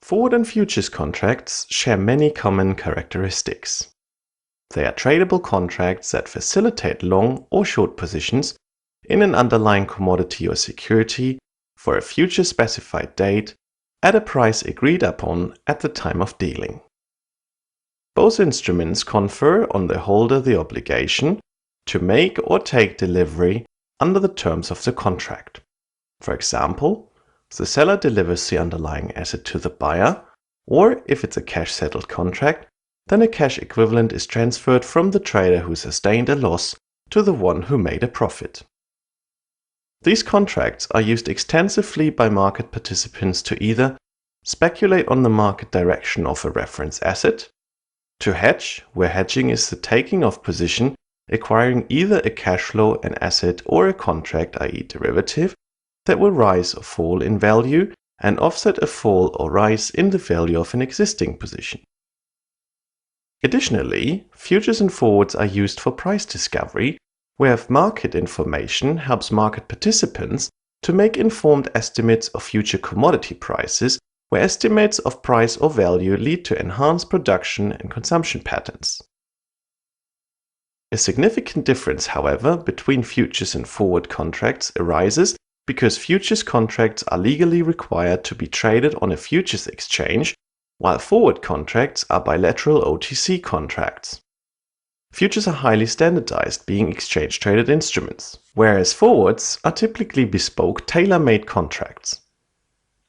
Forward and futures contracts share many common characteristics. They are tradable contracts that facilitate long or short positions in an underlying commodity or security for a future specified date at a price agreed upon at the time of dealing. Both instruments confer on the holder the obligation to make or take delivery under the terms of the contract. For example, the seller delivers the underlying asset to the buyer, or if it's a cash-settled contract, then a cash equivalent is transferred from the trader who sustained a loss to the one who made a profit. These contracts are used extensively by market participants to either speculate on the market direction of a reference asset, to hedge, where hedging is the taking of position acquiring either a cash flow, an asset, or a contract, i.e. derivative, that will rise or fall in value and offset a fall or rise in the value of an existing position. Additionally, futures and forwards are used for price discovery, where market information helps market participants to make informed estimates of future commodity prices, where estimates of price or value lead to enhanced production and consumption patterns. A significant difference, however, between futures and forward contracts arises because futures contracts are legally required to be traded on a futures exchange, while forward contracts are bilateral OTC contracts. Futures are highly standardized, being exchange-traded instruments, whereas forwards are typically bespoke, tailor-made contracts.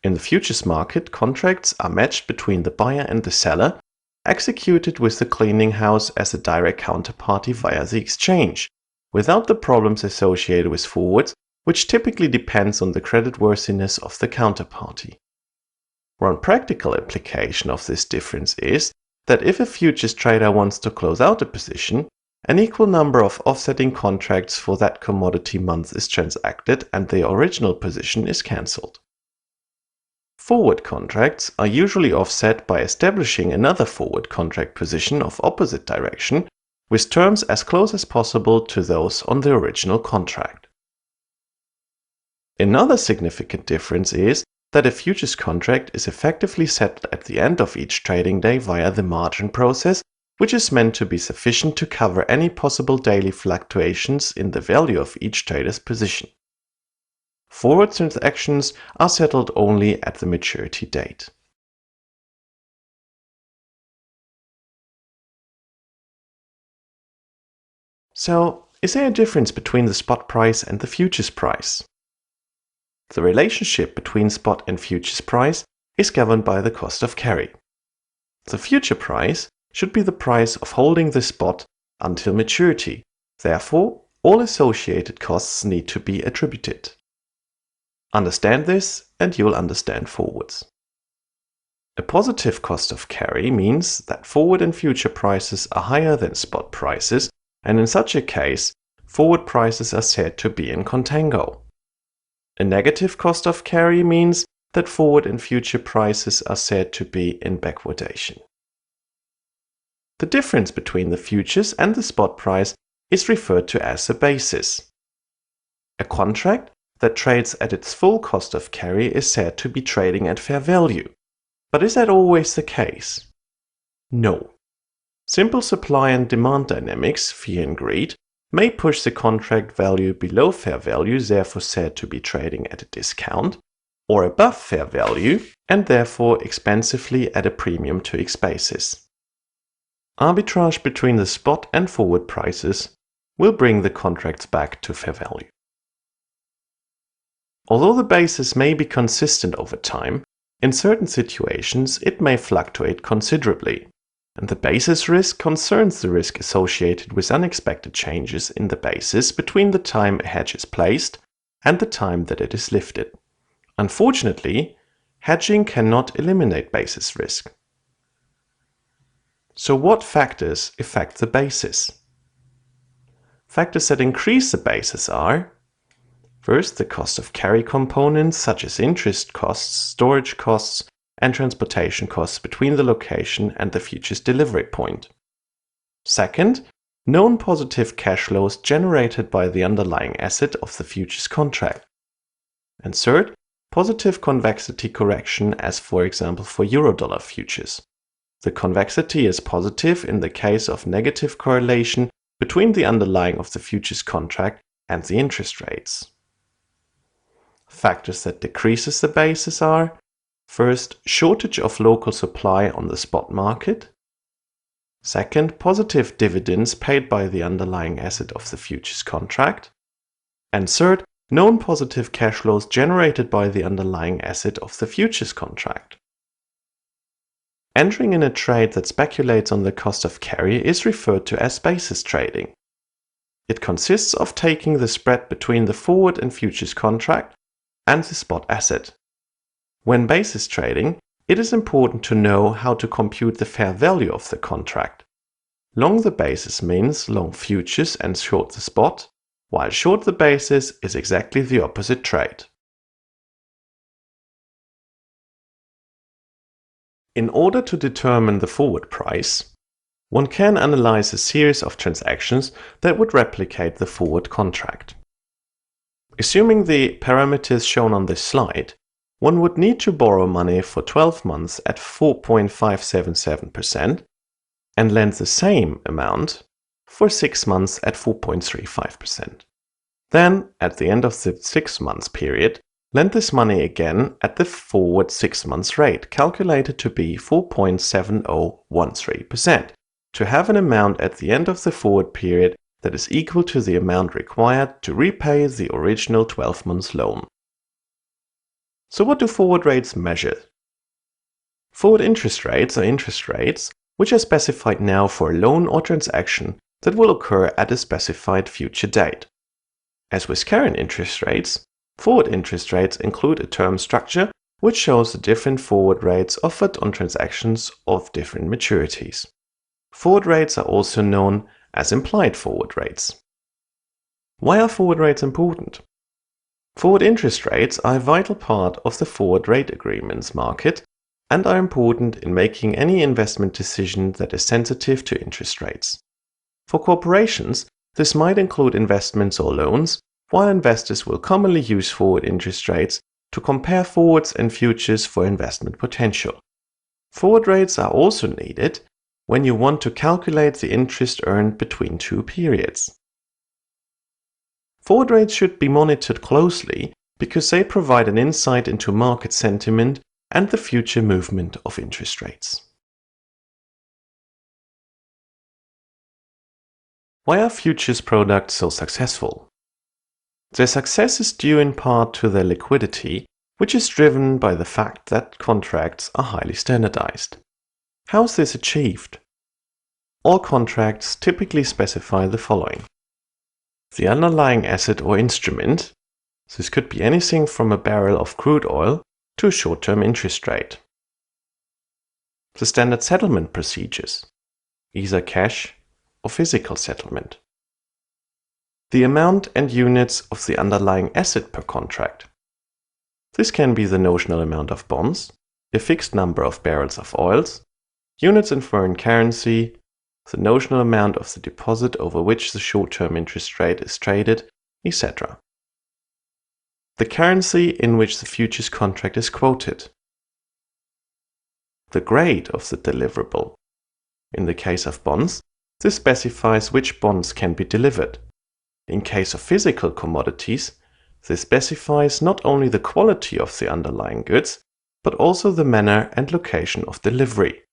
In the futures market, contracts are matched between the buyer and the seller, executed with the clearing house as a direct counterparty via the exchange, without the problems associated with forwards, which typically depends on the creditworthiness of the counterparty. One practical application of this difference is that if a futures trader wants to close out a position, an equal number of offsetting contracts for that commodity month is transacted and the original position is cancelled. Forward contracts are usually offset by establishing another forward contract position of opposite direction with terms as close as possible to those on the original contract. Another significant difference is that a futures contract is effectively settled at the end of each trading day via the margin process, which is meant to be sufficient to cover any possible daily fluctuations in the value of each trader's position. Forward transactions are settled only at the maturity date. So, is there a difference between the spot price and the futures price? The relationship between spot and futures price is governed by the cost of carry. The future price should be the price of holding the spot until maturity. Therefore, all associated costs need to be attributed. Understand this and you will understand forwards. A positive cost of carry means that forward and future prices are higher than spot prices, and in such a case, forward prices are said to be in contango. A negative cost of carry means that forward and future prices are said to be in backwardation. The difference between the futures and the spot price is referred to as the basis. A contract that trades at its full cost of carry is said to be trading at fair value. But is that always the case? No. Simple supply and demand dynamics, fear and greed, may push the contract value below fair value, therefore said to be trading at a discount, or above fair value, and therefore expensively at a premium to its basis. Arbitrage between the spot and forward prices will bring the contracts back to fair value. Although the basis may be consistent over time, in certain situations it may fluctuate considerably, and the basis risk concerns the risk associated with unexpected changes in the basis between the time a hedge is placed and the time that it is lifted. Unfortunately, hedging cannot eliminate basis risk. So what factors affect the basis? Factors that increase the basis are: first, the cost of carry components such as interest costs, storage costs, and transportation costs between the location and the futures delivery point. Second, known positive cash flows generated by the underlying asset of the futures contract. And third, positive convexity correction, as for example for Eurodollar futures. The convexity is positive in the case of negative correlation between the underlying of the futures contract and the interest rates. Factors that decreases the basis are: first, shortage of local supply on the spot market. Second, positive dividends paid by the underlying asset of the futures contract. And third, known positive cash flows generated by the underlying asset of the futures contract. Entering in a trade that speculates on the cost of carry is referred to as basis trading. It consists of taking the spread between the forward and futures contract and the spot asset. When basis trading, it is important to know how to compute the fair value of the contract. Long the basis means long futures and short the spot, while short the basis is exactly the opposite trade. In order to determine the forward price, one can analyze a series of transactions that would replicate the forward contract. Assuming the parameters shown on this slide, one would need to borrow money for 12 months at 4.577% and lend the same amount for 6 months at 4.35%. Then, at the end of the 6 months period, lend this money again at the forward 6 months rate, calculated to be 4.7013%, to have an amount at the end of the forward period that is equal to the amount required to repay the original 12 months loan. So what do forward rates measure? Forward interest rates are interest rates which are specified now for a loan or transaction that will occur at a specified future date. As with current interest rates, forward interest rates include a term structure which shows the different forward rates offered on transactions of different maturities. Forward rates are also known as implied forward rates. Why are forward rates important? Forward interest rates are a vital part of the forward rate agreements market and are important in making any investment decision that is sensitive to interest rates. For corporations, this might include investments or loans, while investors will commonly use forward interest rates to compare forwards and futures for investment potential. Forward rates are also needed when you want to calculate the interest earned between two periods. Forward rates should be monitored closely because they provide an insight into market sentiment and the future movement of interest rates. Why are futures products so successful? Their success is due in part to their liquidity, which is driven by the fact that contracts are highly standardized. How is this achieved? All contracts typically specify the following: the underlying asset or instrument. This could be anything from a barrel of crude oil to a short-term interest rate. The standard settlement procedures, either cash or physical settlement. The amount and units of the underlying asset per contract. This can be the notional amount of bonds, a fixed number of barrels of oils, units in foreign currency, the notional amount of the deposit over which the short-term interest rate is traded, etc. The currency in which the futures contract is quoted. The grade of the deliverable. In the case of bonds, this specifies which bonds can be delivered. In case of physical commodities, this specifies not only the quality of the underlying goods, but also the manner and location of delivery.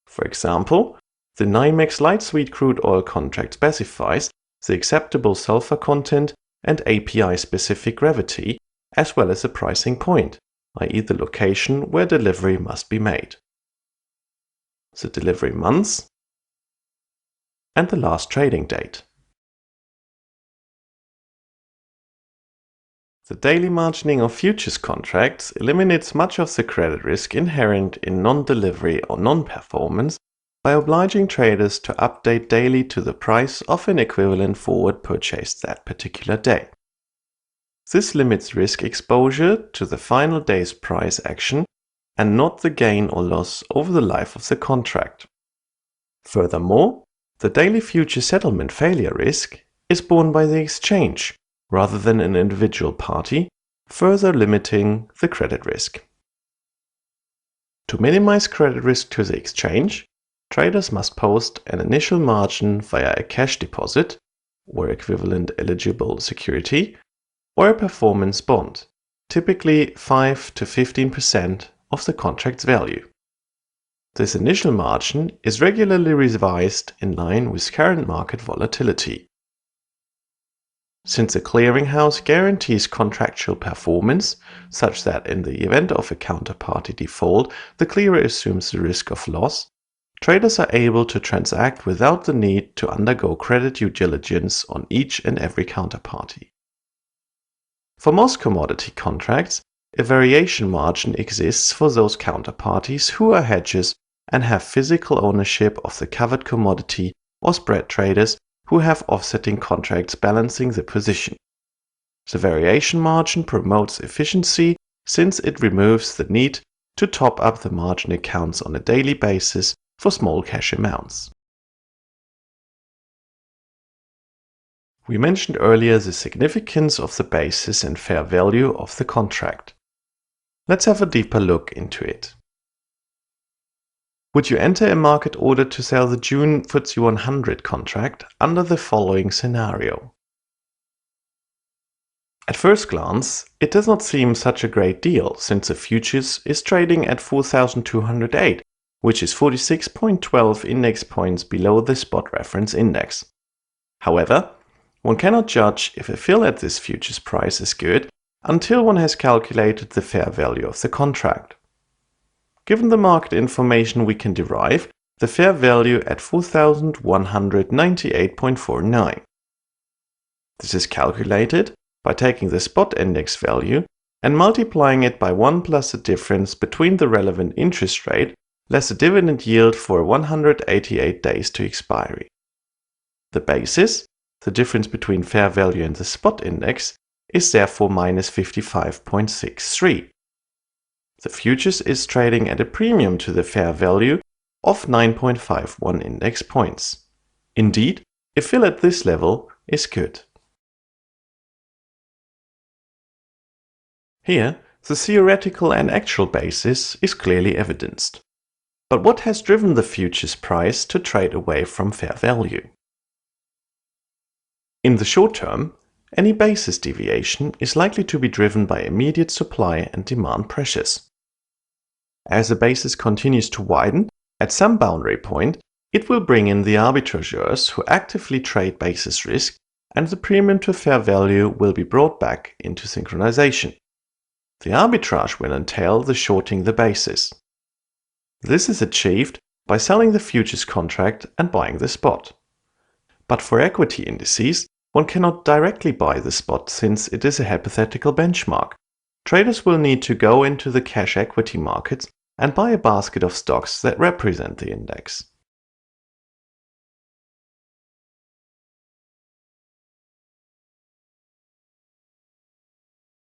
For example, the NYMEX light sweet crude oil contract specifies the acceptable sulfur content and API-specific gravity, as well as the pricing point, i.e. the location where delivery must be made, the delivery months, and the last trading date. The daily margining of futures contracts eliminates much of the credit risk inherent in non-delivery or non-performance by obliging traders to update daily to the price of an equivalent forward purchased that particular day. This limits risk exposure to the final day's price action and not the gain or loss over the life of the contract. Furthermore, the daily future settlement failure risk is borne by the exchange rather than an individual party, further limiting the credit risk. To minimize credit risk to the exchange, traders must post an initial margin via a cash deposit or equivalent eligible security or a performance bond, typically 5 to 15% of the contract's value. This initial margin is regularly revised in line with current market volatility. Since a clearinghouse guarantees contractual performance, such that in the event of a counterparty default, the clearer assumes the risk of loss, traders are able to transact without the need to undergo credit due diligence on each and every counterparty. For most commodity contracts, a variation margin exists for those counterparties who are hedgers and have physical ownership of the covered commodity, or spread traders who have offsetting contracts balancing the position. The variation margin promotes efficiency since it removes the need to top up the margin accounts on a daily basis for small cash amounts. We mentioned earlier the significance of the basis and fair value of the contract. Let's have a deeper look into it. Would you enter a market order to sell the June FTSE 100 contract under the following scenario? At first glance, it does not seem such a great deal, since the futures is trading at 4,208, which is 46.12 index points below the spot reference index. However, one cannot judge if a fill at this futures price is good until one has calculated the fair value of the contract. Given the market information we can derive, the fair value at 4,198.49. This is calculated by taking the spot index value and multiplying it by 1 plus the difference between the relevant interest rate less the dividend yield for 188 days to expiry. The basis, the difference between fair value and the spot index, is therefore minus 55.63. The futures is trading at a premium to the fair value of 9.51 index points. Indeed, a fill at this level is good. Here, the theoretical and actual basis is clearly evidenced. But what has driven the futures price to trade away from fair value? In the short term, any basis deviation is likely to be driven by immediate supply and demand pressures. As the basis continues to widen, at some boundary point, it will bring in the arbitrageurs who actively trade basis risk, and the premium to fair value will be brought back into synchronization. The arbitrage will entail the shorting the basis. This is achieved by selling the futures contract and buying the spot. But for equity indices, one cannot directly buy the spot since it is a hypothetical benchmark. Traders will need to go into the cash equity markets and buy a basket of stocks that represent the index.